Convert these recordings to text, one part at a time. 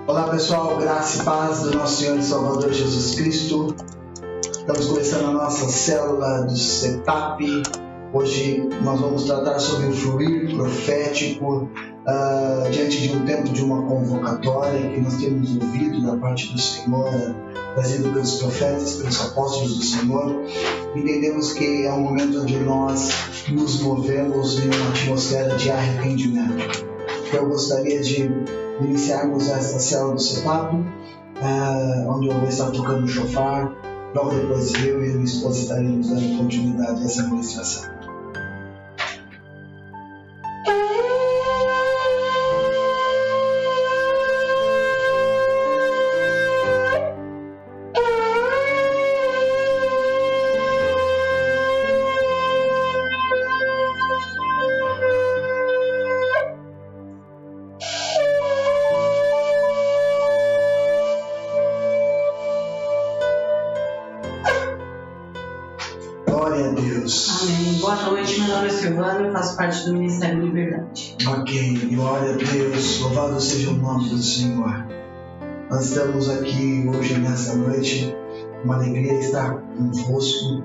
Olá pessoal, graça e paz do nosso Senhor e Salvador Jesus Cristo. Estamos começando a nossa célula do Setup. Hoje nós vamos tratar sobre o fluir profético diante de um tempo de uma convocatória que nós temos ouvido da parte do Senhor, trazido pelos profetas, pelos apóstolos do Senhor. Entendemos que é um momento onde nós nos movemos em uma atmosfera de arrependimento. Eu gostaria de iniciarmos esta célula do Setup, onde eu vou estar tocando o shofar. Logo depois eu e a minha esposa estaremos dando continuidade a essa ministração. Glória a Deus. Amém. Boa noite, meu nome é Silvana, eu faço parte do Ministério Liberdade. Ok, glória a Deus, louvado seja o nome do Senhor. Nós estamos aqui hoje, nessa noite, uma alegria estar convosco,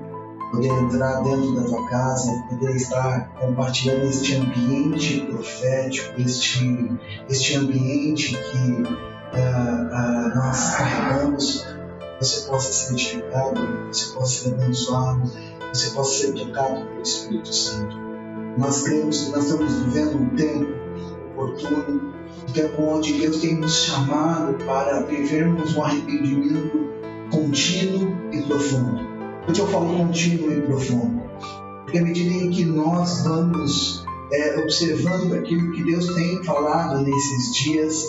poder entrar dentro da tua casa, poder estar compartilhando este ambiente profético, este ambiente que nós carregamos. Você possa ser edificado, você possa ser abençoado, você possa ser tocado pelo Espírito Santo. Nós cremos que nós estamos vivendo um tempo oportuno, um tempo onde Deus tem nos chamado para vivermos um arrependimento contínuo e profundo. Por que eu falo contínuo e profundo? Porque à medida em que nós vamos observando aquilo que Deus tem falado nesses dias,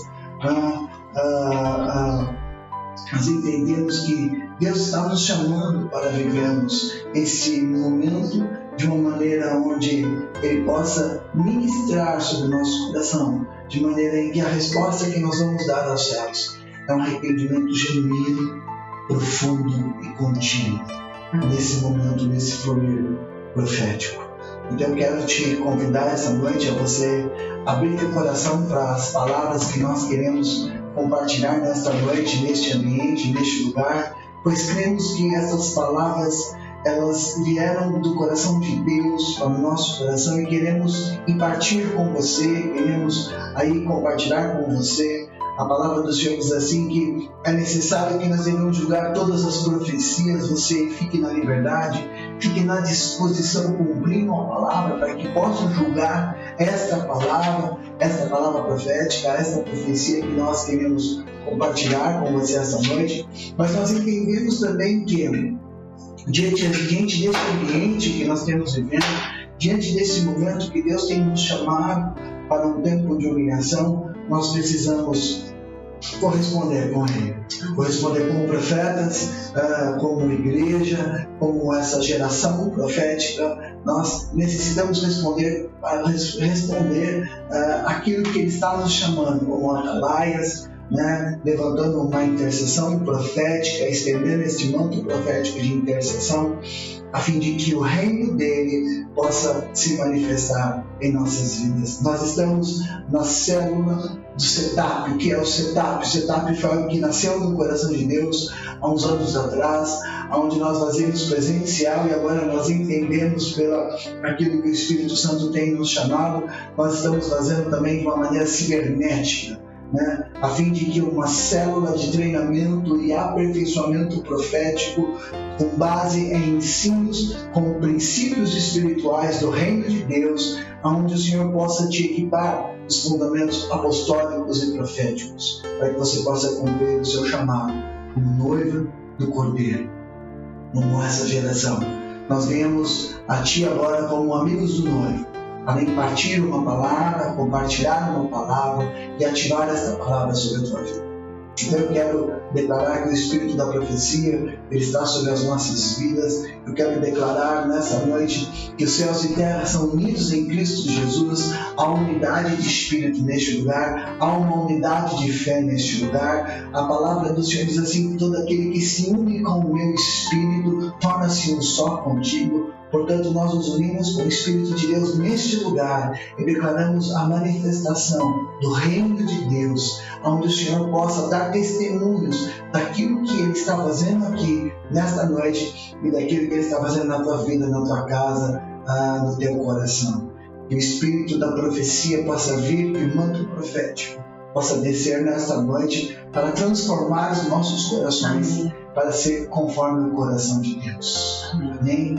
nós entendemos que Deus está nos chamando para vivermos esse momento de uma maneira onde Ele possa ministrar sobre o nosso coração, de maneira em que a resposta que nós vamos dar aos céus é um arrependimento genuíno, profundo e contínuo, nesse momento, nesse fluir profético. Então eu quero te convidar essa noite a você abrir teu coração para as palavras que nós queremos compartilhar nesta noite, neste ambiente, neste lugar, pois cremos que essas palavras elas vieram do coração de Deus para o nosso coração e queremos impartir com você, queremos aí compartilhar com você. A palavra do Senhor diz assim que é necessário que nós devemos julgar todas as profecias. Você fique na liberdade, fique na disposição, cumprindo a palavra, para que possam julgar esta palavra profética, esta profecia que nós queremos compartilhar com você esta noite. Mas nós entendemos também que diante desse ambiente que nós temos vivendo, diante desse momento que Deus tem nos chamado para um tempo de humilhação, nós precisamos corresponder com Ele, corresponder como profetas, como igreja, como essa geração profética. Nós necessitamos responder aquilo que Ele está nos chamando, como atalaias, levantando uma intercessão profética, estendendo este manto profético de intercessão, a fim de que o reino dele possa se manifestar em nossas vidas. Nós estamos na célula do Setup. O que é o Setup? O Setup foi algo que nasceu no coração de Deus há uns anos atrás, onde nós fazemos presencial e agora nós entendemos aquilo que o Espírito Santo tem nos chamado. Nós estamos fazendo também de uma maneira cibernética, a fim de que uma célula de treinamento e aperfeiçoamento profético com base em ensinos, com princípios espirituais do reino de Deus, onde o Senhor possa te equipar os fundamentos apostólicos e proféticos, para que você possa cumprir o seu chamado como noiva do Cordeiro. Como essa geração, nós viemos a Ti agora como amigos do noivo, para impartir uma palavra, compartilhar uma palavra e ativar essa palavra sobre a tua vida. Então eu quero declarar que o Espírito da profecia ele está sobre as nossas vidas. Eu quero declarar nessa noite que os céus e terra são unidos em Cristo Jesus. Há unidade de Espírito neste lugar, há uma unidade de fé neste lugar. A palavra do Senhor diz assim: que todo aquele que se une com o meu Espírito torna-se um só contigo. Portanto, nós nos unimos com o Espírito de Deus neste lugar e declaramos a manifestação do reino de Deus, onde o Senhor possa dar testemunhos daquilo que Ele está fazendo aqui, nesta noite, e daquilo que Ele está fazendo na tua vida, na tua casa, no teu coração. Que o Espírito da profecia possa vir, que o manto profético possa descer nesta noite para transformar os nossos corações, amém, para ser conforme o coração de Deus. Amém?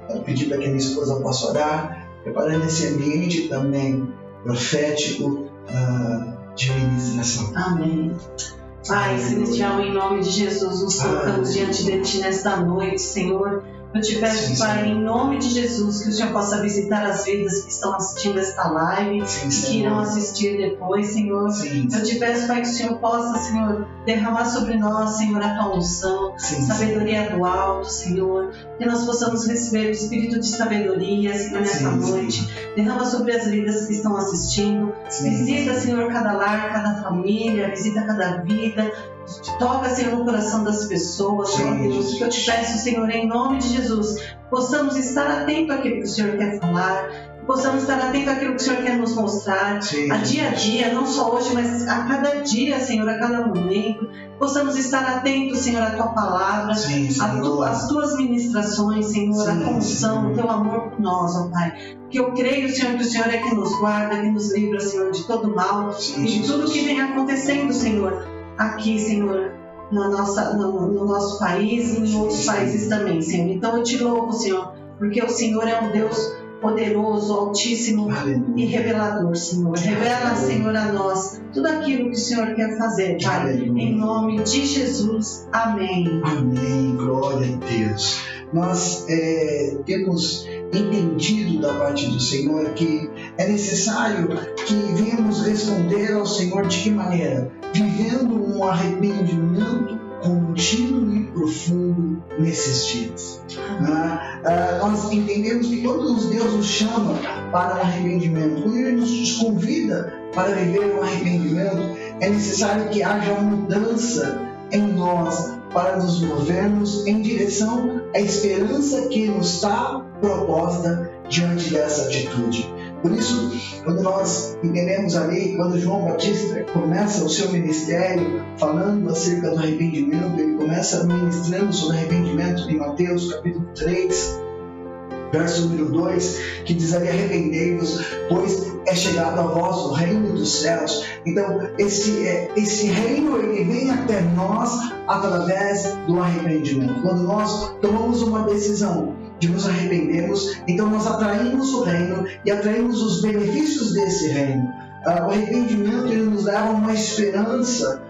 Quero pedir para que minha esposa possa orar, preparando esse ambiente também profético de ministração. Amém. Pai celestial, em nome de Jesus, nos colocamos diante de Ti nesta noite, Senhor. Eu te peço, Pai, em nome de Jesus, que o Senhor possa visitar as vidas que estão assistindo esta live e que irão assistir depois, Senhor. Eu te peço, Pai, que o Senhor possa, Senhor, derramar sobre nós, Senhor, a Tua unção, sabedoria do alto, Senhor. Que nós possamos receber o Espírito de sabedoria, Senhor, nesta noite. Derrama sobre as vidas que estão assistindo. Visita, Senhor, cada lar, cada família, visita cada vida. Toca, Senhor, no coração das pessoas, Senhor Deus, que eu te peço, Senhor, em nome de Jesus, possamos estar atentos àquilo que o Senhor quer falar, possamos estar atentos àquilo que o Senhor quer nos mostrar, a dia, não só hoje, mas a cada dia, Senhor, a cada momento, possamos estar atentos, Senhor, à Tua palavra, às Tuas ministrações, Senhor, a Tua unção, o Teu amor por nós, ó Pai. Que eu creio, Senhor, que o Senhor é que nos guarda, que nos livra, Senhor, de todo mal e de tudo que vem acontecendo, Senhor, aqui, Senhor, no nosso país e em outros países também, Senhor. Então eu te louvo, Senhor, porque o Senhor é um Deus poderoso, altíssimo e revelador, Senhor. Revela, Senhor, a nós tudo aquilo que o Senhor quer fazer, Pai. Em nome de Jesus. Amém. Amém. Glória a Deus. Nós temos entendido da parte do Senhor que é necessário que venhamos responder ao Senhor de que maneira? Vivendo um arrependimento contínuo e profundo nesses dias. Nós entendemos que quando Deus nos chama para um arrependimento, quando Ele nos convida para viver um arrependimento, é necessário que haja uma mudança em nós para nos movermos em direção à esperança que nos está proposta diante dessa atitude. Por isso, quando nós entendemos ali, quando João Batista começa o seu ministério falando acerca do arrependimento, ele começa ministrando sobre arrependimento em Mateus capítulo 3, verso número 2, que diz ali: arrependei-vos, pois é chegado a vós o reino dos céus. Então, esse reino, ele vem até nós através do arrependimento. Quando nós tomamos uma decisão de nos arrependermos, então nós atraímos o reino e atraímos os benefícios desse reino. O arrependimento, ele nos leva a uma esperança.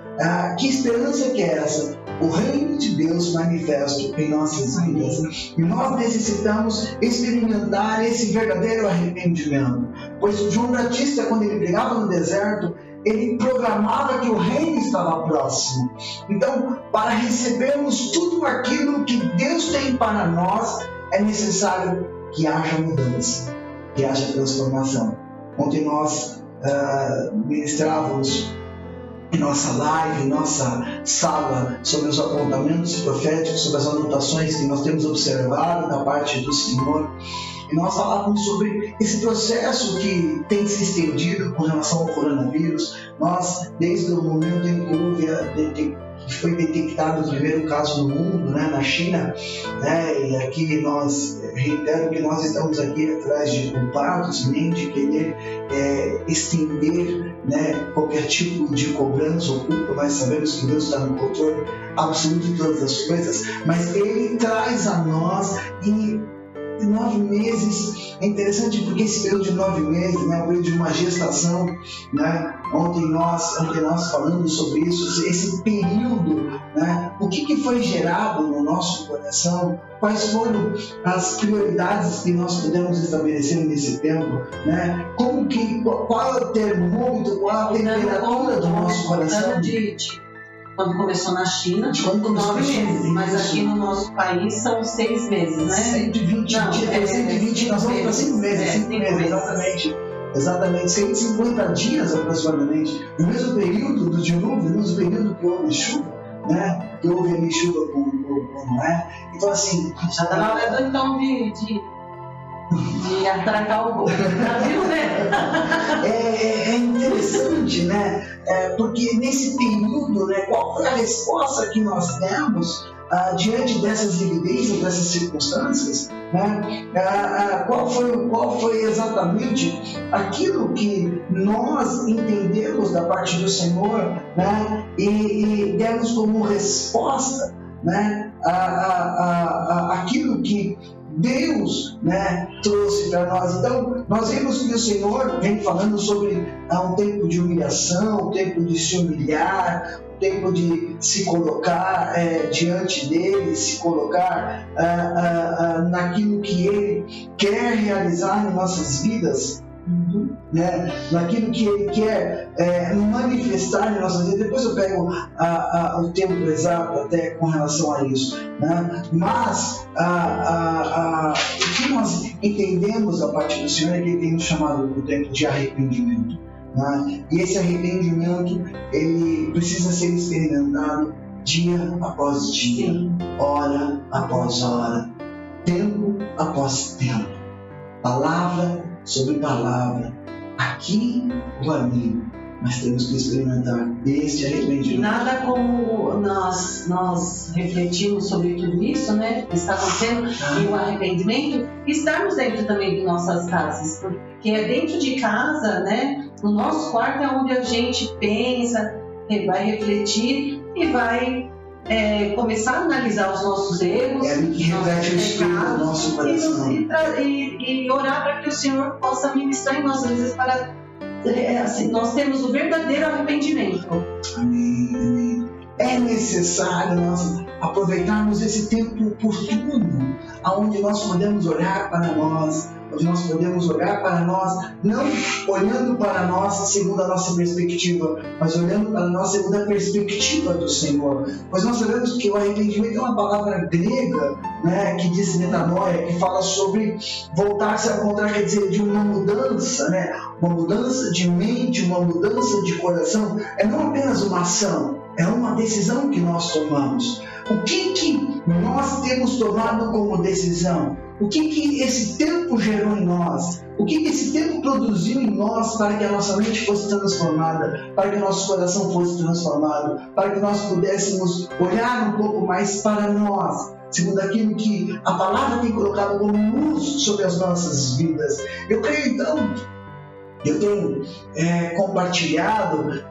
Que esperança que é essa? O reino de Deus manifesto em nossas vidas. E nós necessitamos experimentar esse verdadeiro arrependimento. Pois João Batista, quando ele pregava no deserto, ele programava que o reino estava próximo. Então, para recebermos tudo aquilo que Deus tem para nós, é necessário que haja mudança, que haja transformação. Ontem nós ministrávamos em nossa live, em nossa sala, sobre os apontamentos proféticos, sobre as anotações que nós temos observado da parte do Senhor. E nós falávamos sobre esse processo que tem se estendido com relação ao coronavírus. Nós, desde o momento em que foi detectado o primeiro caso no mundo, na China, e aqui nós, reitero que nós estamos aqui atrás de culpados, nem de querer estender qualquer tipo de cobrança ou culpa. Nós sabemos que Deus está no controle absoluto de todas as coisas, mas Ele traz a nós e 9 meses, é interessante porque esse período de 9 meses, o período de uma gestação, ontem nós falamos sobre isso, esse período, o que foi gerado no nosso coração, quais foram as prioridades que nós pudemos estabelecer nesse tempo, qual é o termômetro, qual é a temperatura do nosso coração. Quando começou na China, 9 meses, mas aqui no nosso país são 6 meses, né? 120 dias, 120, nós vamos para 5 meses, 5 meses, exatamente, 150 dias aproximadamente, no mesmo período do dilúvio, no mesmo período que houve chuva, que houve ali chuva com Noé. Então assim, já está na hora então de atracar o navio, né? É interessante, porque nesse período, né, qual foi a resposta que nós demos diante dessas evidências, dessas circunstâncias, né? Qual foi exatamente aquilo que nós entendemos da parte do Senhor, né? E demos como resposta, né? Aquilo que Deus, né, trouxe para nós. Então, nós vimos que o Senhor vem falando sobre um tempo de humilhação, um tempo de se humilhar, um tempo de se colocar diante dele, se colocar naquilo que ele quer realizar em nossas vidas. Né? Naquilo que ele quer manifestar em nossas vidas. Depois eu pego o tempo exato até com relação a isso, né? Mas o que nós entendemos da parte do Senhor é que ele tem nos chamado para o tempo de arrependimento, né? E esse arrependimento ele precisa ser experimentado dia após dia, hora após hora, tempo após tempo, palavra sobre palavra, aqui ou ali, mas temos que experimentar este arrependimento. E nada como nós refletimos sobre tudo isso, né, que está acontecendo, e o arrependimento, e estarmos dentro também de nossas casas, porque é dentro de casa, né, no nosso quarto é onde a gente pensa, vai refletir e vai começar a analisar os nossos erros, que reflete o espírito do nosso coração. E orar para que o Senhor possa ministrar em nossas vidas para assim, nós temos o verdadeiro arrependimento. Amém. É necessário nós aproveitarmos esse tempo oportuno, onde nós podemos olhar para nós, não olhando para nós segundo a nossa perspectiva, mas olhando para nós segundo a perspectiva do Senhor. Pois nós sabemos que o arrependimento é uma palavra grega, né, que diz metanoia, que fala sobre voltar-se ao contrário, quer dizer, de uma mudança, né, uma mudança de mente, uma mudança de coração. É não apenas uma ação, é uma decisão que nós tomamos. O que nós temos tomado como decisão? O que esse tempo gerou em nós? O que esse tempo produziu em nós para que a nossa mente fosse transformada, para que o nosso coração fosse transformado, para que nós pudéssemos olhar um pouco mais para nós, segundo aquilo que a palavra tem colocado como luz sobre as nossas vidas. Eu creio, então, eu tenho compartilhado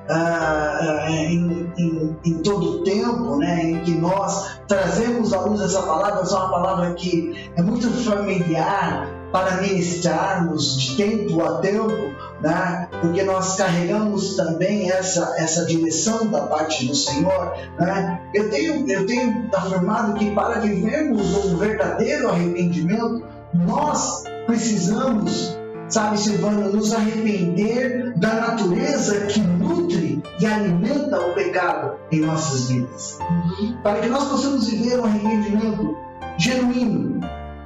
em todo o tempo, né, em que nós trazemos à luz essa palavra. Essa é uma palavra que é muito familiar para ministrarmos de tempo a tempo, né, porque nós carregamos também essa direção da parte do Senhor, né. Eu tenho afirmado que para vivermos um verdadeiro arrependimento, nós precisamos, sabe, Silvana, nos arrepender da natureza que nutre e alimenta o pecado em nossas vidas. Para que nós possamos viver um arrependimento genuíno,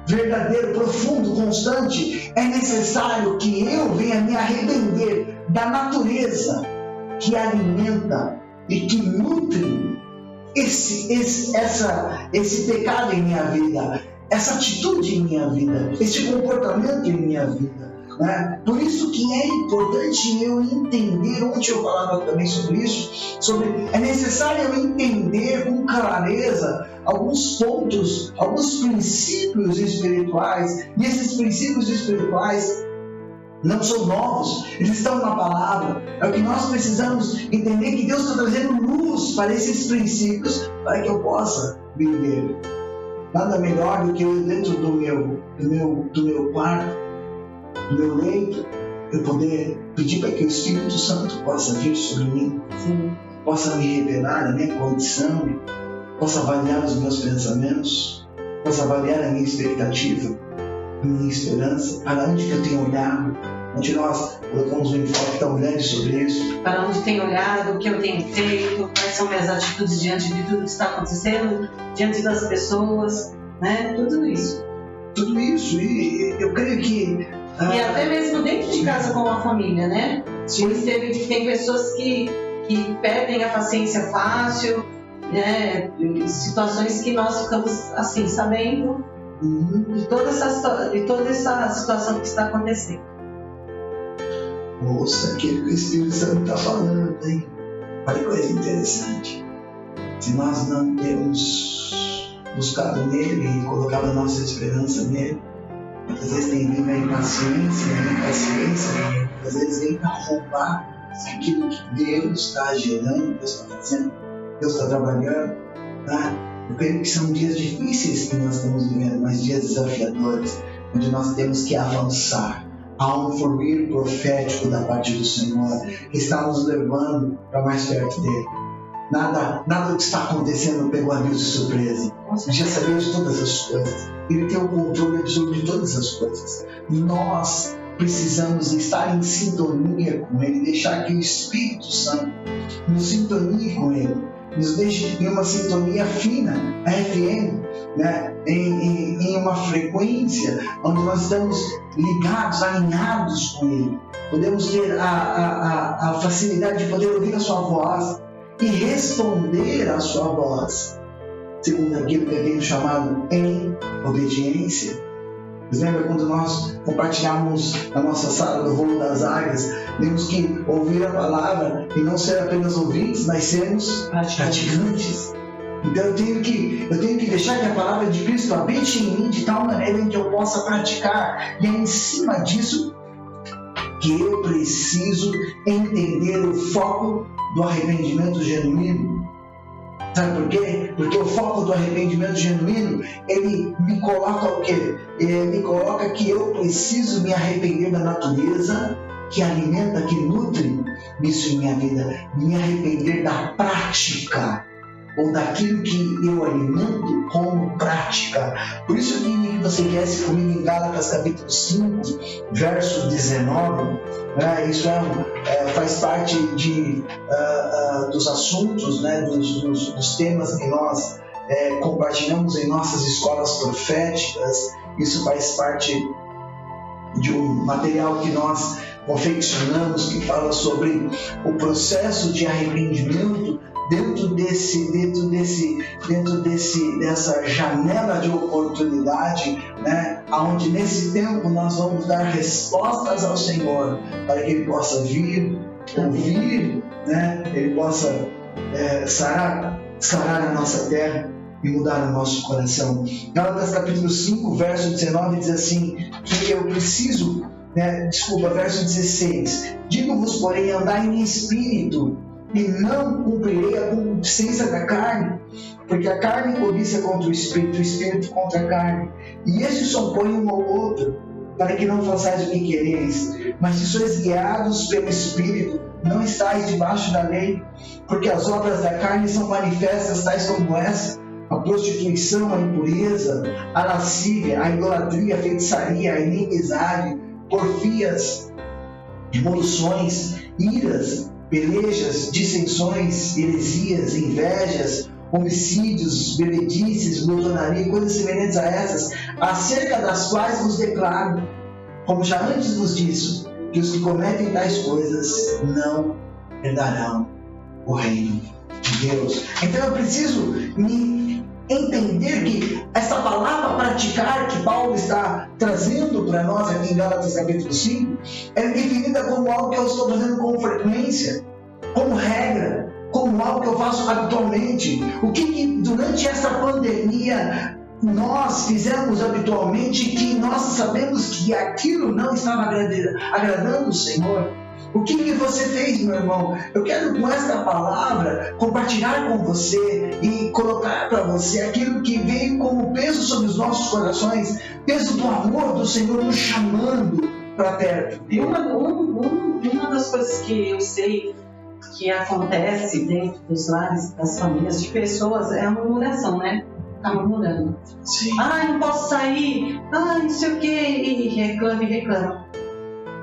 verdadeiro, profundo, constante, é necessário que eu venha me arrepender da natureza que alimenta e que nutre esse pecado em minha vida, essa atitude em minha vida, esse comportamento em minha vida. Né? Por isso que é importante eu entender, ontem eu falava também sobre isso, é necessário eu entender com clareza alguns pontos, alguns princípios espirituais, e esses princípios espirituais não são novos, eles estão na palavra. É o que nós precisamos entender, que Deus está trazendo luz para esses princípios, para que eu possa viver. Nada melhor do que eu, dentro do meu quarto, do meu leito, eu poder pedir para que o Espírito Santo possa vir sobre mim, possa me revelar a minha condição, possa avaliar os meus pensamentos, possa avaliar a minha expectativa, a minha esperança, para onde que eu tenho olhado, onde nós colocamos um enfoque tão grande sobre isso. Para onde tenho olhado, o que eu tenho feito, quais são minhas atitudes diante de tudo que está acontecendo, diante das pessoas, né? Tudo isso. E eu creio que e até mesmo dentro de casa com a família, né? Tem pessoas que perdem a paciência fácil, né? Situações que nós ficamos assim, sabendo de toda essa situação que está acontecendo. Moça, aquilo que o Espírito Santo está falando, hein? Olha que coisa interessante. Se nós não temos buscado nele e colocado a nossa esperança nele, muitas vezes tem vindo a impaciência, às vezes vem para roubar aquilo que Deus está gerando, Deus está fazendo, Deus está trabalhando. Tá? Eu creio que são dias difíceis que nós estamos vivendo, mas dias desafiadores, onde nós temos que avançar. Há um fluir profético da parte do Senhor que está nos levando para mais perto dele. Nada do que está acontecendo pegou a Deus de surpresa. Ele já sabia de todas as coisas. Ele tem o controle absoluto de todas as coisas. Nós precisamos estar em sintonia com Ele, deixar que o Espírito Santo nos sintonie com Ele, nos deixe em uma sintonia fina, a FM, né? em uma frequência onde nós estamos ligados, alinhados com Ele. Podemos ter a facilidade de poder ouvir a Sua voz e responder à Sua voz, segundo aquilo que é vindo chamado em obediência. Você lembra quando nós compartilhamos na nossa sala do Voo das Águias, temos que ouvir a palavra e não ser apenas ouvintes, mas sermos praticantes. Então eu tenho que deixar que a palavra de Cristo habite em mim de tal maneira em que eu possa praticar. E é em cima disso que eu preciso entender o foco do arrependimento genuíno. Sabe por quê? Porque o foco do arrependimento genuíno, ele me coloca o quê? Ele me coloca que eu preciso me arrepender da natureza que alimenta, que nutre isso em minha vida. Me arrepender da prática, ou daquilo que eu alimento como prática. Por isso que você conhece comigo em Gálatas capítulo 5, verso 19, isso faz parte dos assuntos, né, dos temas que nós compartilhamos em nossas escolas proféticas. Isso faz parte de um material que nós confeccionamos que fala sobre o processo de arrependimento dentro dessa janela de oportunidade, né, onde nesse tempo nós vamos dar respostas ao Senhor para que Ele possa vir, ouvir, né, Ele possa sarar a nossa terra e mudar o nosso coração. Gálatas capítulo 5, verso 19 diz assim, que eu preciso, verso 16, digo-vos, porém, andai em espírito, e não cumprirei a concupiscência da carne, porque a carne cobiça contra o espírito contra a carne, e estes se opõem um ao outro, para que não façais o que quereis. Mas se sois guiados pelo Espírito, não estáis debaixo da lei, porque as obras da carne são manifestas, tais como essa: a prostituição, a impureza, a lascívia, a idolatria, a feitiçaria, a inimizade, porfias, revoluções, iras, pelejas, dissensões, heresias, invejas, homicídios, bebedices, glutonaria, coisas semelhantes a essas, acerca das quais vos declaro, como já antes vos disse, que os que cometem tais coisas não herdarão o reino de Deus. Então eu preciso me entender que essa palavra praticar que Paulo está trazendo para nós aqui em Gálatas capítulo 5 é definida como algo que eu estou fazendo com frequência, como regra, como algo que eu faço habitualmente. O que durante essa pandemia nós fizemos habitualmente que nós sabemos que aquilo não estava agradando o Senhor? O que você fez, meu irmão? Eu quero com esta palavra compartilhar com você e colocar para você aquilo que veio como peso sobre os nossos corações, peso do amor do Senhor nos chamando para perto. E uma das coisas que eu sei que acontece dentro dos lares, das famílias, de pessoas, é a murmuração, né? Tá murmurando. Sim. Não posso sair, não sei o quê, e reclama.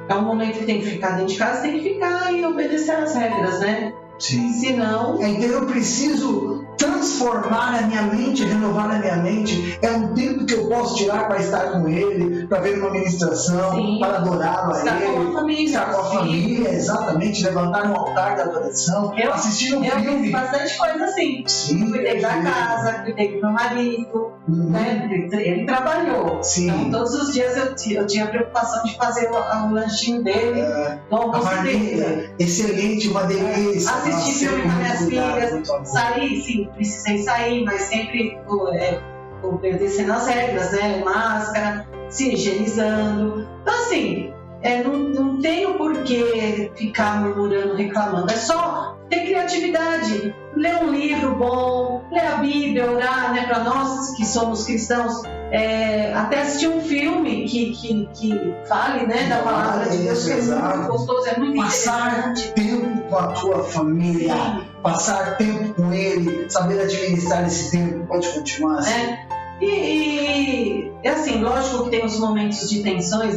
É um momento que tem que ficar dentro de casa, tem que ficar e obedecer às regras, né? Sim. Senão... Então eu preciso transformar a minha mente, renovar a minha mente. É um tempo que eu posso tirar para estar com Ele, para ver uma ministração, sim, para adorá-lo a Ele. Estar com a família, exatamente, levantar um altar da adoração, assistir um filme. Eu fiz bastante coisa assim. Sim, cuidei da casa, cuidei do meu marido, né? Ele trabalhou. Sim. Então, todos os dias eu tinha a preocupação de fazer o lanchinho dele, do almoço dele. Excelente, uma delícia. Assistir filme com minhas filhas, sair, sim, precisei sair, mas sempre obedecendo as regras, né? Máscara, se higienizando. Então, assim, não tenho por que ficar murmurando, reclamando. É só ter criatividade, ler um livro bom, ler a Bíblia, orar, né? Para nós que somos cristãos, até assistir um filme que fale, né, da palavra de Deus, que é muito gostoso, é muito interessante. Passar tempo com a tua família, sim, passar tempo com ele, saber administrar esse tempo. Pode continuar assim. E assim, lógico que tem os momentos de tensões,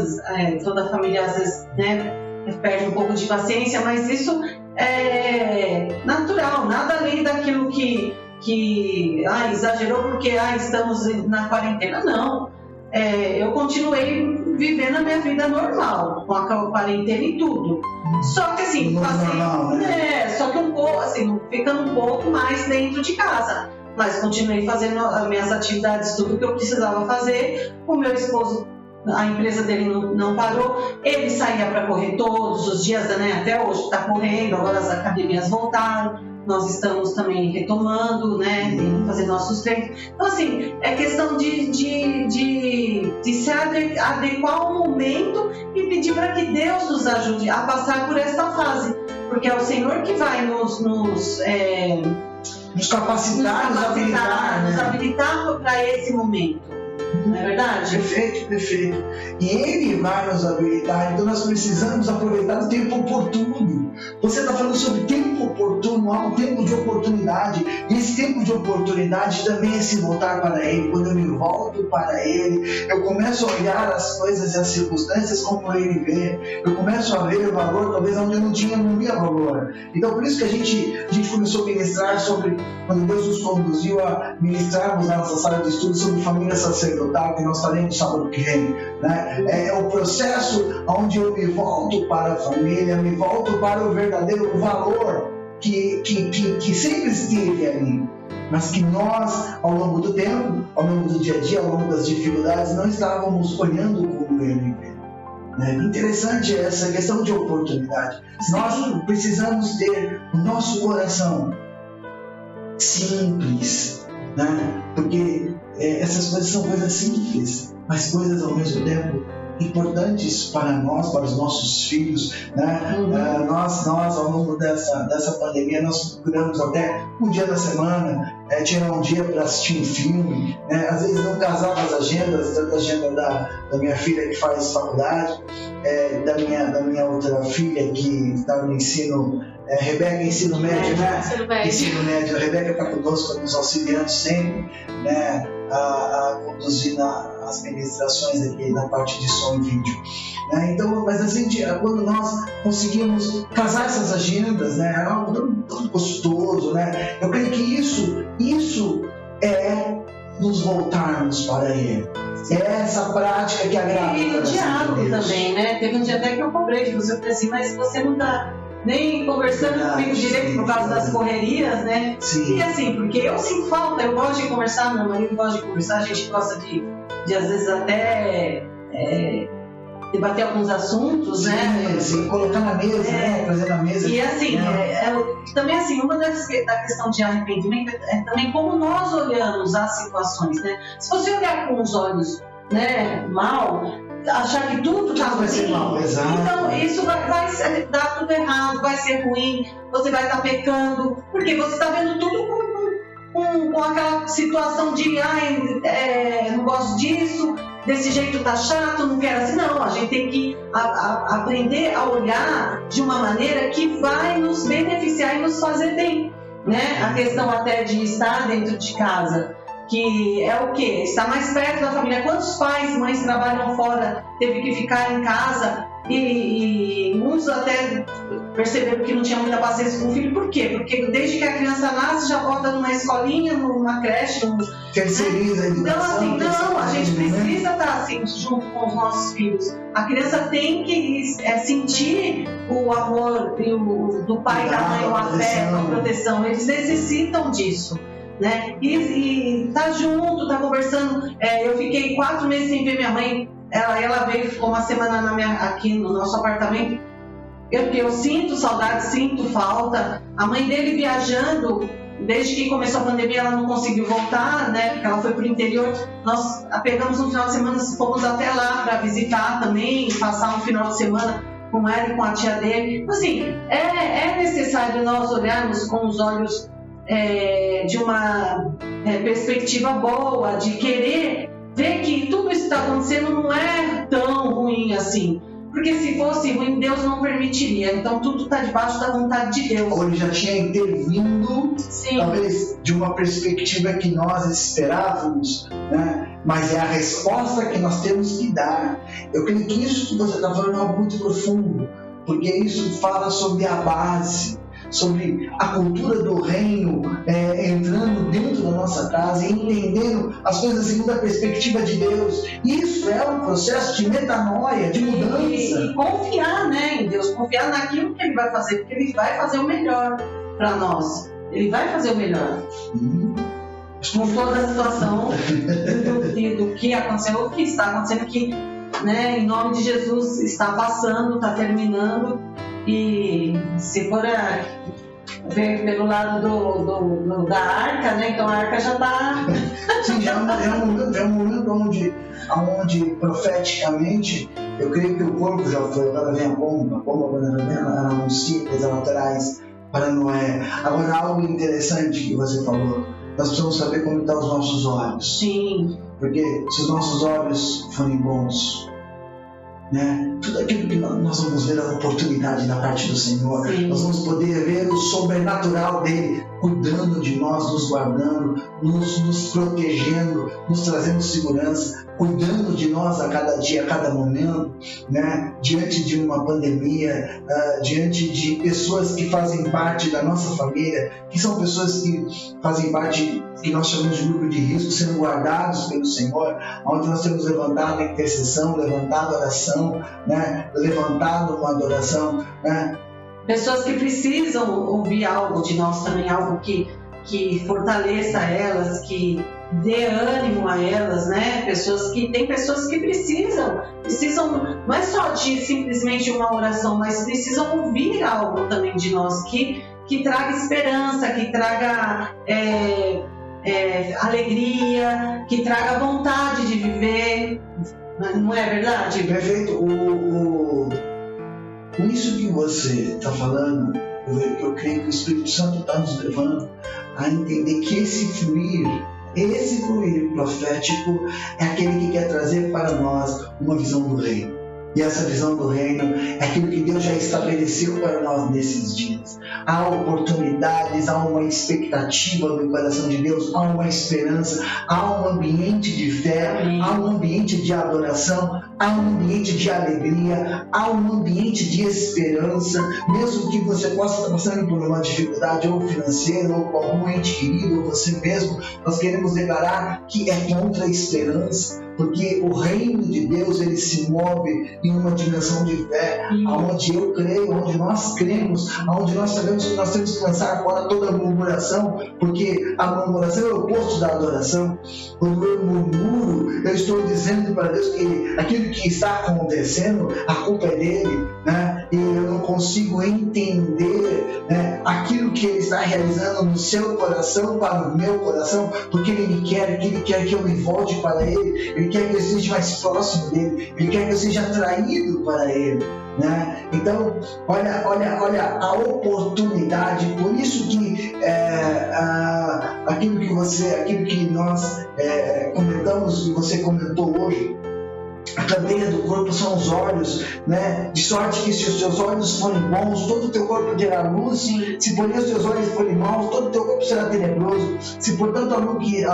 toda a família às vezes, né, perde um pouco de paciência, mas isso é natural, nada além daquilo que exagerou porque estamos na quarentena. Não, eu continuei vivendo a minha vida normal, com a quarentena e tudo. Só que assim, só que um pouco, assim, ficando um pouco mais dentro de casa. Mas continuei fazendo as minhas atividades, tudo que eu precisava fazer. O meu esposo, a empresa dele não parou, ele saía para correr todos os dias, né? Até hoje está correndo, agora as academias voltaram, nós estamos também retomando, né? Fazendo nossos treinos. Então, assim, é questão de se adequar ao momento e pedir para que Deus nos ajude a passar por esta fase, porque é o Senhor que vai nos capacitar, nos habilitar para esse momento. Não é verdade? Perfeito. E Ele vai nos habilitar, então nós precisamos aproveitar o tempo oportuno. Você está falando sobre tempo oportuno, há um tempo de oportunidade. E esse tempo de oportunidade também é se voltar para Ele. Quando eu me volto para Ele, eu começo a olhar as coisas e as circunstâncias como Ele vê. Eu começo a ver o valor, talvez onde eu não via valor. Então por isso que a gente começou a ministrar sobre, quando Deus nos conduziu a ministrarmos na nossa sala de estudo sobre família sacerdotal, que nós faremos sábado que vem, né? É o processo onde eu me volto para a família, me volto para o verdadeiro valor que sempre esteve ali, mas que nós, ao longo do tempo, ao longo do dia a dia, ao longo das dificuldades, não estávamos olhando como Ele vê. Né? Interessante essa questão de oportunidade. Nós precisamos ter o nosso coração simples, né? Porque essas coisas são coisas simples, mas coisas ao mesmo tempo importantes para nós, para os nossos filhos, né? Nós ao longo dessa pandemia, nós procuramos até um dia da semana tirar um dia para assistir um filme, né? Às vezes não casava as agendas, tanto a agenda da minha filha que faz faculdade, da minha outra filha que está no ensino, Rebeca, ensino médio, né? Ensino médio. A Rebeca está conosco, nos auxiliando sempre, né? A conduzir as ministrações aqui na parte de som e vídeo, né? Então, mas assim, quando nós conseguimos casar essas agendas, né? É algo tão gostoso, né? Eu creio que isso é nos voltarmos para Ele. É essa prática que agrada. E o diálogo também, né? Teve um dia até que eu cobrei de você, eu falei assim, mas você não está nem conversando comigo direito por causa das correrias, né? Sim. E assim, porque eu sinto falta, eu gosto de conversar, meu marido gosta de conversar, a gente gosta de às vezes até debater alguns assuntos, né? Sim, colocar na mesa, né? Trazer na mesa. E assim, também assim, uma da questão de arrependimento é também como nós olhamos as situações, né? Se você olhar com os olhos, né, mal, achar que tudo está vai ser mal, exato. Então isso vai dar tudo errado, vai ser ruim, você vai estar pecando, porque você está vendo tudo com aquela situação de não gosto disso, desse jeito tá chato, não quero assim. Não, a gente tem que aprender a olhar de uma maneira que vai nos beneficiar e nos fazer bem, né? A questão até de estar dentro de casa, que é o quê? Estar mais perto da família. Quantos pais, mães trabalham fora, teve que ficar em casa e uns até perceberam que não tinha muita paciência com o filho. Por quê? Porque desde que a criança nasce já bota numa escolinha, numa creche, terceiriza a educação. Então assim, a gente precisa estar assim junto com os nossos filhos. A criança tem que sentir o amor do pai e da mãe, o afeto, a proteção. Eles necessitam disso. né? E tá junto, tá conversando. Eu fiquei 4 meses sem ver minha mãe. Ela veio, ficou uma semana aqui no nosso apartamento. Eu sinto saudade, sinto falta. A mãe dele viajando, desde que começou a pandemia, ela não conseguiu voltar, né? Porque ela foi pro interior. Nós pegamos um final de semana, fomos até lá para visitar também, passar um final de semana com ela e com a tia dele. Assim, é necessário nós olharmos com os olhos de uma perspectiva boa, de querer ver que tudo isso que está acontecendo não é tão ruim assim. Porque se fosse ruim, Deus não permitiria. Então tudo está debaixo da vontade de Deus. Ou ele já tinha intervindo, talvez de uma perspectiva que nós esperávamos, né? Mas é a resposta que nós temos que dar. Eu creio que isso que você está falando é algo muito profundo, porque isso fala sobre a base, sobre a cultura do reino entrando dentro da nossa casa e entendendo as coisas segundo a perspectiva de Deus. Isso é um processo de metanoia, de mudança. E confiar, né, em Deus, confiar naquilo que Ele vai fazer, porque Ele vai fazer o melhor para nós. Ele vai fazer o melhor. Com toda a situação do que aconteceu, o que está acontecendo, que, né, em nome de Jesus está passando, está terminando. E se for ver pelo lado da arca, né? Então a arca já está... Sim, é um momento onde profeticamente, eu creio que o corpo já foi, agora vem a bomba quando ela anuncia coisas laterais para Noé. Agora, algo interessante que você falou, nós precisamos saber como estão os nossos olhos. Sim. Porque se os nossos olhos forem bons, né? Tudo aquilo que nós vamos ver a oportunidade da parte do Senhor. Sim. Nós vamos poder ver o sobrenatural dele cuidando de nós, nos guardando, nos protegendo, nos trazendo segurança, cuidando de nós a cada dia, a cada momento, né? Diante de uma pandemia, diante de pessoas que fazem parte da nossa família, que são pessoas que fazem parte, que nós chamamos de grupo de risco, sendo guardados pelo Senhor, onde nós temos levantado a intercessão, levantado a oração, né? Levantado uma adoração, né? Pessoas que precisam ouvir algo de nós também, algo que fortaleça elas, que dê ânimo a elas, né? Tem pessoas que precisam, não é só de simplesmente uma oração, mas precisam ouvir algo também de nós, que traga esperança, que traga alegria, que traga vontade de viver, não é verdade? Perfeito. Com isso que você está falando, eu creio que o Espírito Santo está nos levando a entender que esse fluir profético é aquele que quer trazer para nós uma visão do reino. E essa visão do reino é aquilo que Deus já estabeleceu para nós nesses dias. Há oportunidades, há uma expectativa no coração de Deus, há uma esperança, há um ambiente de fé, há um ambiente de adoração, há um ambiente de alegria, há um ambiente de esperança. Mesmo que você possa estar passando por uma dificuldade ou financeira, ou com algum ente querido, ou você mesmo, nós queremos declarar que é contra a esperança. Porque o reino de Deus, ele se move em uma dimensão de fé, onde eu creio, onde nós cremos, onde nós sabemos que nós temos que lançar fora toda a murmuração, porque a murmuração é o oposto da adoração. Quando eu murmuro, eu estou dizendo para Deus que aquilo que está acontecendo, a culpa é dele, né? E eu não consigo entender, né, aquilo que ele está realizando no seu coração para o meu coração, porque ele quer que eu me volte para ele quer que eu esteja mais próximo dele, ele quer que eu seja atraído para ele, né? Então, olha a oportunidade. Por isso que aquilo que nós comentamos, e você comentou hoje, a candeia do corpo são os olhos, né? De sorte que se os teus olhos forem bons, todo o teu corpo terá luz. Se porém os teus olhos forem maus, todo o teu corpo será tenebroso. Se portanto a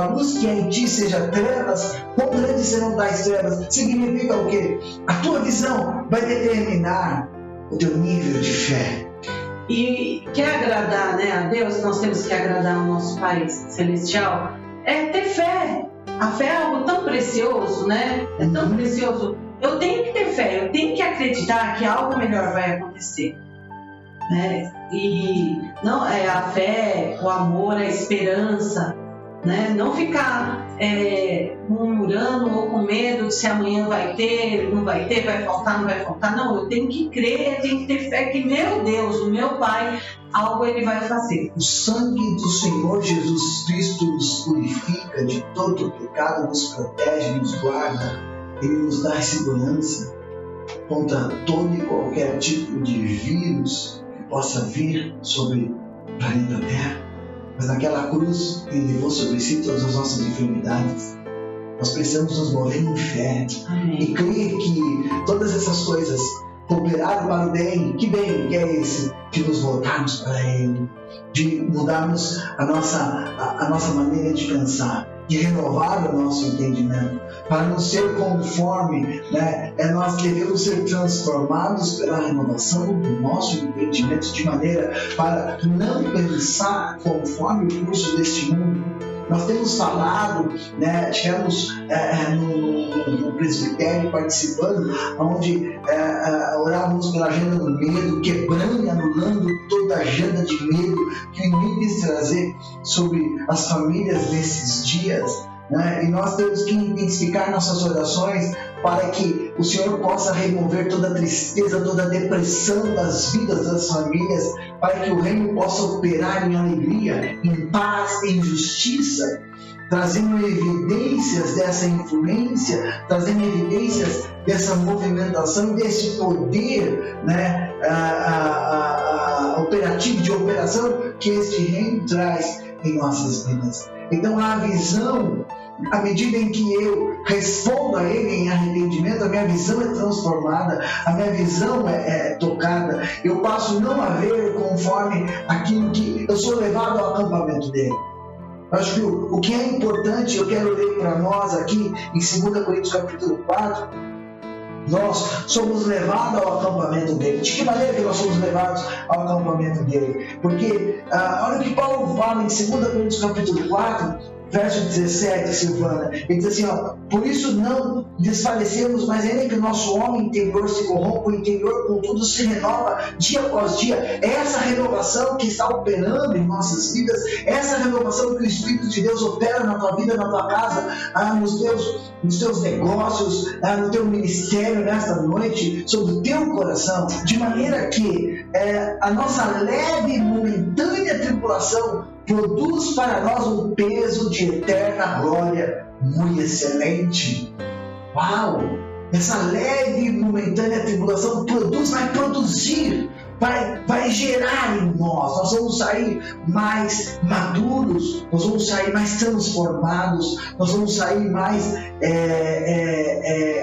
luz que é em ti seja trevas, quão grandes serão tais trevas? Significa o quê? A tua visão vai determinar o teu nível de fé. E quer agradar, né, a Deus, nós temos que agradar ao nosso Pai Celestial, é ter fé. A fé é algo tão precioso, né? É tão precioso. Eu tenho que ter fé, eu tenho que acreditar que algo melhor vai acontecer, né? E não é a fé, o amor, a esperança, né? Não ficar murmurando ou com medo de se amanhã vai ter, não vai ter, vai faltar, não vai faltar. Não, eu tenho que crer, eu tenho que ter fé que meu Deus, o meu Pai, algo Ele vai fazer. O sangue do Senhor Jesus Cristo nos purifica de todo pecado, nos protege, nos guarda. Ele nos dá segurança contra todo e qualquer tipo de vírus que possa vir sobre o planeta Terra. Mas naquela cruz, Ele levou sobre si todas as nossas enfermidades. Nós precisamos nos mover em fé. Amém. E crer que todas essas coisas cooperaram para o bem. Que bem que é esse? De nos voltarmos para Ele, de mudarmos a nossa maneira de pensar, de renovar o nosso entendimento, para não ser conforme, né? Nós devemos ser transformados pela renovação do nosso entendimento, de maneira para não pensar conforme o curso deste mundo. Nós temos falado, né, tivemos no presbitério participando, onde orávamos pela agenda do medo, quebrando e anulando toda a agenda de medo que o inimigo quis trazer sobre as famílias nesses dias. Né? E nós temos que intensificar nossas orações para que o Senhor possa remover toda a tristeza, toda a depressão das vidas das famílias, para que o reino possa operar em alegria, em paz, em justiça, trazendo evidências dessa influência, trazendo evidências dessa movimentação, desse poder, né, operativo de operação que este reino traz em nossas vidas. Então a visão, à medida em que eu respondo a Ele em arrependimento, a minha visão é transformada, a minha visão é tocada. Eu passo não a ver conforme aquilo que eu sou levado ao acampamento dele. Acho que o que é importante, eu quero ler para nós aqui em 2 Coríntios capítulo 4, nós somos levados ao acampamento dele. De que maneira que nós somos levados ao acampamento dele? Porque olha o que Paulo fala em 2 Coríntios capítulo 4, verso 17, Silvana. Ele diz assim, por isso não desfalecemos, mas ainda que o nosso homem interior se corrompa, o interior contudo se renova dia após dia. É essa renovação que está operando em nossas vidas, essa renovação que o Espírito de Deus opera na tua vida, na tua casa, nos teus negócios, no teu ministério nesta noite, sobre o teu coração, de maneira que a nossa leve e momentânea tribulação produz para nós um peso de eterna glória muito excelente. Uau! Essa leve e momentânea tribulação vai produzir, vai gerar em nós. Nós vamos sair mais maduros, nós vamos sair mais transformados, nós vamos sair mais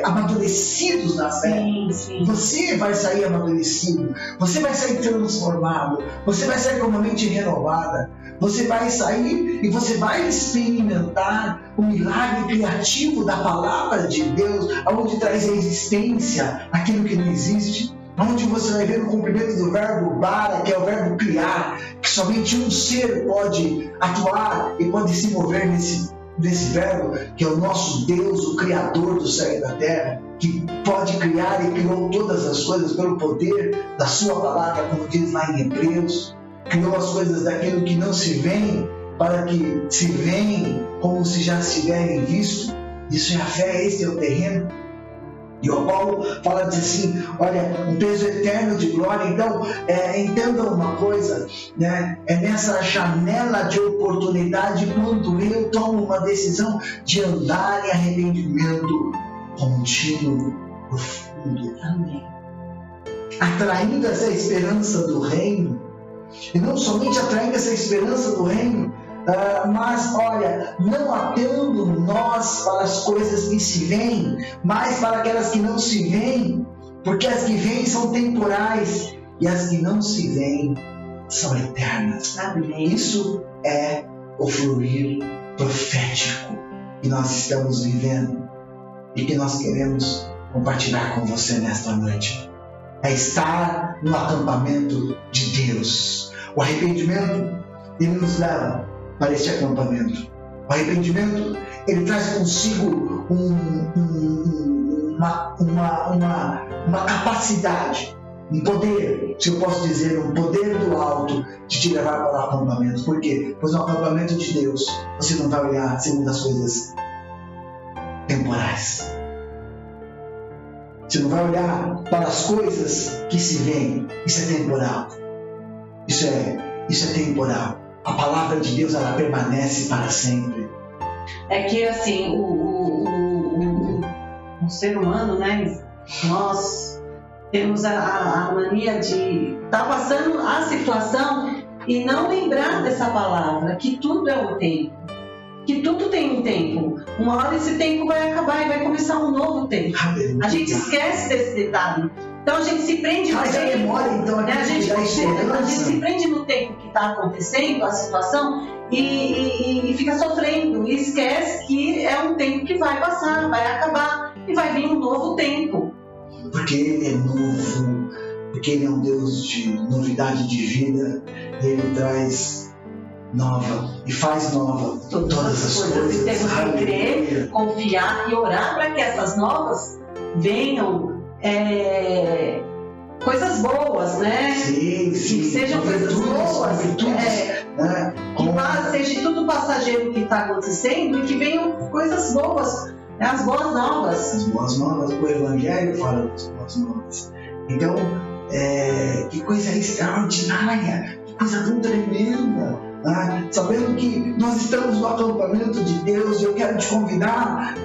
amadurecidos na fé. Sim, sim. Você vai sair amadurecido, você vai sair transformado, você vai sair com uma mente renovada. Você vai sair e você vai experimentar o milagre criativo da palavra de Deus, onde traz a existência aquilo que não existe, onde você vai ver o cumprimento do verbo bara, que é o verbo criar, que somente um ser pode atuar e pode se mover nesse verbo, que é o nosso Deus, o Criador do céu e da terra, que pode criar e criou todas as coisas pelo poder da sua palavra, como diz lá em Hebreus. Criou as coisas daquilo que não se vê, para que se veem como se já estiverem visto. Isso é a fé, esse é o terreno. E o Paulo fala, diz assim, olha, um peso eterno de glória. Então, entendam uma coisa, né? É nessa janela de oportunidade quando eu tomo uma decisão de andar em arrependimento contínuo, profundo. Amém. Atraindo essa esperança do reino. E não somente atraindo essa esperança do reino, mas, olha, não atendo nós para as coisas que se veem, mas para aquelas que não se veem, porque as que veem são temporais e as que não se veem são eternas. Amém. Isso é o fluir profético que nós estamos vivendo e que nós queremos compartilhar com você nesta noite. É estar no acampamento de Deus. O arrependimento, ele nos leva para este acampamento. O arrependimento, ele traz consigo uma capacidade um poder, se eu posso dizer, um poder do alto de te levar para o acampamento. Por quê? Pois no acampamento de Deus, você não vai olhar segundo as coisas temporais. Você não vai olhar para as coisas que se veem. Isso é temporal. Isso é temporal. A palavra de Deus, ela permanece para sempre. É que assim, o ser humano, né? Nós temos a mania de estar passando a situação e não lembrar dessa palavra, que tudo é um tempo. Que tudo tem um tempo. Uma hora esse tempo vai acabar e vai começar um novo tempo. A gente esquece desse detalhe. Então a gente se prende no tempo. Memória, então, a gente se prende no tempo que está acontecendo, a situação, e fica sofrendo. E esquece que é um tempo que vai passar, vai acabar e vai vir um novo tempo. Porque Ele é novo, porque Ele é um Deus de novidade de vida, e Ele traz nova e faz nova todas as coisas. E temos que crer, confiar e orar para que essas novas venham coisas boas, né? Sim. Que sejam coisas boas. Né? Que seja tudo passageiro que está acontecendo e que venham coisas boas, as boas novas. As boas novas, o Evangelho fala das boas novas. Então, que coisa extraordinária, que coisa tão tremenda. Sabendo que nós estamos no acampamento de Deus, eu quero te convidar,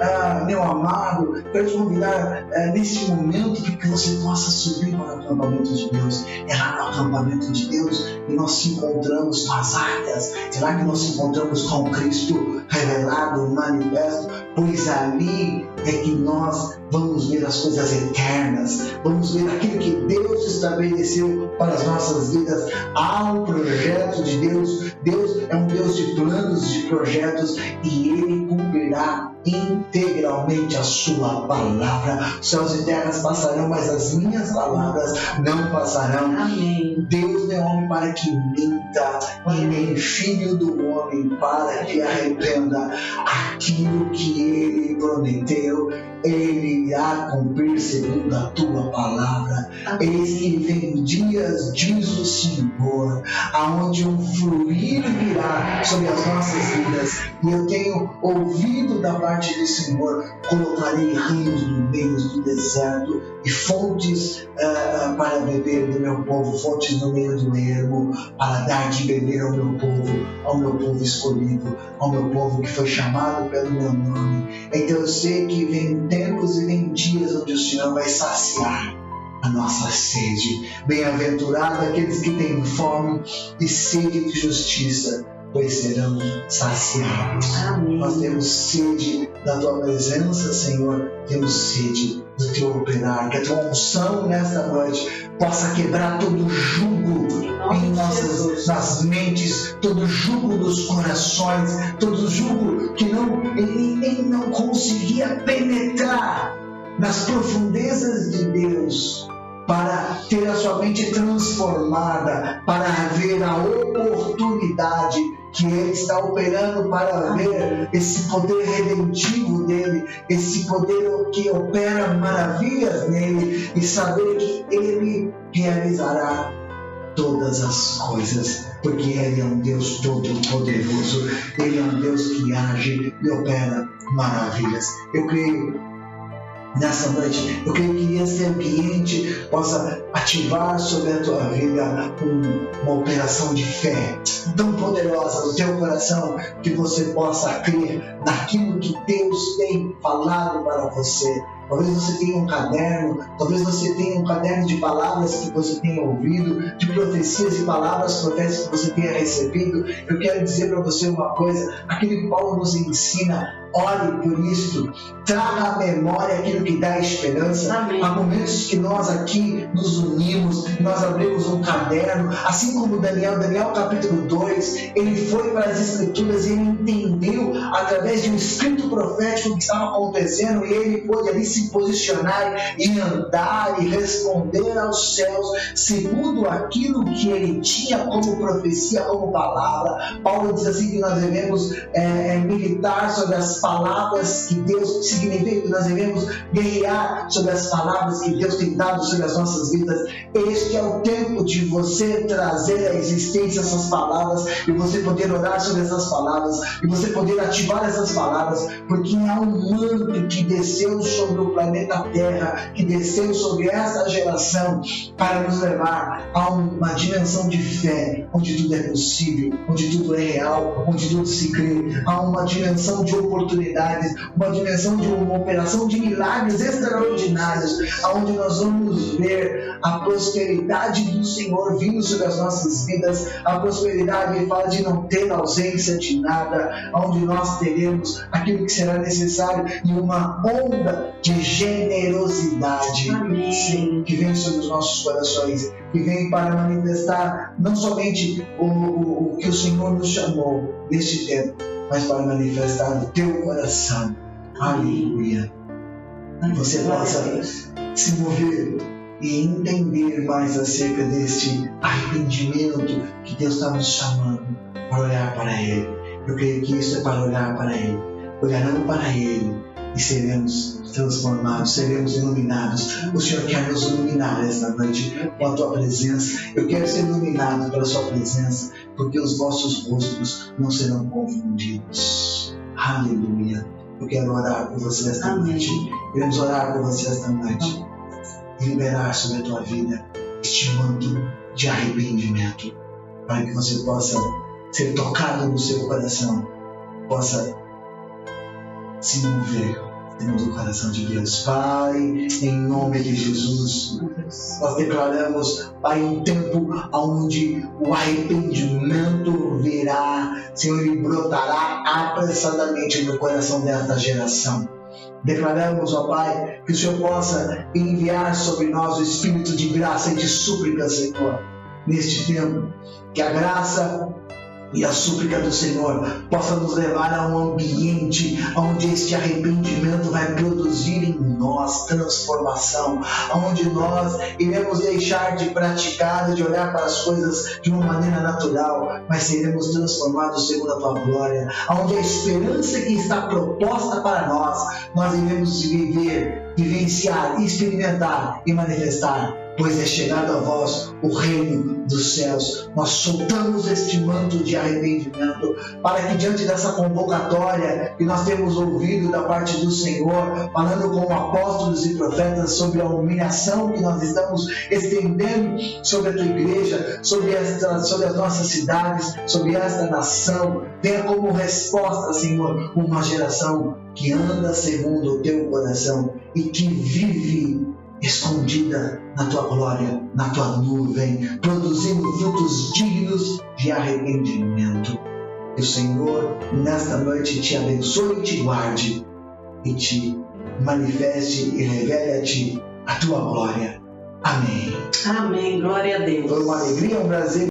meu amado, quero te convidar neste momento para que você possa subir para o acampamento de Deus. É lá no acampamento de Deus que nós se encontramos com as áreas, é lá que nós se encontramos com Cristo revelado, manifesto, pois ali é que nós vamos ver as coisas eternas, vamos ver aquilo que Deus estabeleceu para as nossas vidas. Há um projeto de Deus. Deus é um Deus de planos, de projetos, e Ele cumprirá integralmente a sua palavra. Céus e terras passarão, mas as minhas palavras não passarão. Amém. Deus não é homem para que minta, e nem filho do homem para que arrependa. Aquilo que Ele prometeu, Ele irá cumprir segundo a tua palavra. Eis que vem dias, diz o Senhor, aonde um fluir virá sobre as nossas vidas. E eu tenho ouvido da parte do Senhor: colocarei rios no meio do deserto e fontes para beber do meu povo, fontes no meio do ermo, para dar de beber ao meu povo escolhido, ao meu povo que foi chamado pelo meu nome. Então eu sei que vem tempos e vem dias onde o Senhor vai saciar a nossa sede. Bem-aventurado aqueles que têm fome e sede de justiça, pois serão saciados. Amém. Nós temos sede da tua presença, Senhor, temos sede do teu operar, que a tua unção nesta noite possa quebrar todo jugo em nas mentes, todo jugo dos corações, todo jugo que ele não conseguia penetrar nas profundezas de Deus, para ter a sua mente transformada, para ver a oportunidade que Ele está operando, para ver esse poder redentivo dEle, esse poder que opera maravilhas nele, e saber que Ele realizará todas as coisas, porque Ele é um Deus todo-poderoso, Ele é um Deus que age e opera maravilhas. Eu creio nessa noite, eu creio que esse ambiente possa ativar sobre a tua vida uma operação de fé tão poderosa no teu coração, que você possa crer naquilo que Deus tem falado para você. Talvez você tenha um caderno, talvez você tenha um caderno de palavras que você tenha ouvido, de profecias e palavras proféticas que você tenha recebido. Eu quero dizer para você uma coisa: aquilo que Paulo nos ensina, ore por isto, traga à memória aquilo que dá esperança. Amém. Há momentos que nós aqui nos unimos, nós abrimos um caderno, assim como Daniel capítulo 2, ele foi para as escrituras e ele entendeu através de um escrito profético que estava acontecendo, e ele pôde ali se posicionar e andar e responder aos céus segundo aquilo que ele tinha como profecia, como palavra. Paulo diz assim que nós devemos militar sobre as palavras que Deus significa, que nós devemos guerrear sobre as palavras que Deus tem dado sobre as nossas vidas. Este é o tempo de você trazer à existência essas palavras, e você poder orar sobre essas palavras, e você poder ativar essas palavras, porque há um manto que desceu sobre o planeta Terra, que desceu sobre essa geração, para nos levar a uma dimensão de fé, onde tudo é possível, onde tudo é real, onde tudo se crê. Há uma dimensão de oportunidades, uma dimensão de uma operação de milagres extraordinários, onde nós vamos ver a prosperidade do Senhor vindo sobre as nossas vidas. A prosperidade fala de não ter ausência de nada, onde nós teremos aquilo que será necessário e uma onda de generosidade, sim, que vem sobre os nossos corações, que vem para manifestar não somente o que o Senhor nos chamou neste tempo, mas para manifestar no teu coração. Aleluia. Que você possa se mover e entender mais acerca deste arrependimento que Deus está nos chamando para olhar para Ele. Eu creio que isso é para olhar para Ele. Olharão para Ele e seremos transformados, seremos iluminados. O Senhor quer nos iluminar esta noite com a Tua presença. Eu quero ser iluminado pela Sua presença, porque os vossos rostos não serão confundidos. Aleluia. Eu quero orar por você esta noite. Queremos orar por você esta noite e liberar sobre a tua vida este manto de arrependimento, para que você possa ser tocado no seu coração, possa se mover dentro do coração de Deus. Pai, em nome de Jesus, nós declaramos, Pai, um tempo onde o arrependimento virá, Senhor, e brotará apressadamente no coração desta geração. Declaramos, ó Pai, que o Senhor possa enviar sobre nós o espírito de graça e de súplica, Senhor, neste tempo. Que a graça e a súplica do Senhor possa nos levar a um ambiente onde este arrependimento vai produzir em nós transformação, onde nós iremos deixar de praticar, de olhar para as coisas de uma maneira natural, mas seremos transformados segundo a Tua glória, onde a esperança que está proposta para nós iremos vivenciar, experimentar e manifestar, pois é chegado a vós o reino dos céus. Nós soltamos este manto de arrependimento, para que diante dessa convocatória que nós temos ouvido da parte do Senhor, falando com apóstolos e profetas sobre a humilhação que nós estamos estendendo sobre a Tua igreja, sobre as nossas cidades, sobre esta nação, venha como resposta, Senhor, uma geração que anda segundo o Teu coração e que vive escondida na Tua glória, na Tua nuvem, produzindo frutos dignos de arrependimento. Que o Senhor nesta noite te abençoe e te guarde, e te manifeste e revele a Ti a Tua glória. Amém. Amém. Glória a Deus. Foi uma alegria, um prazer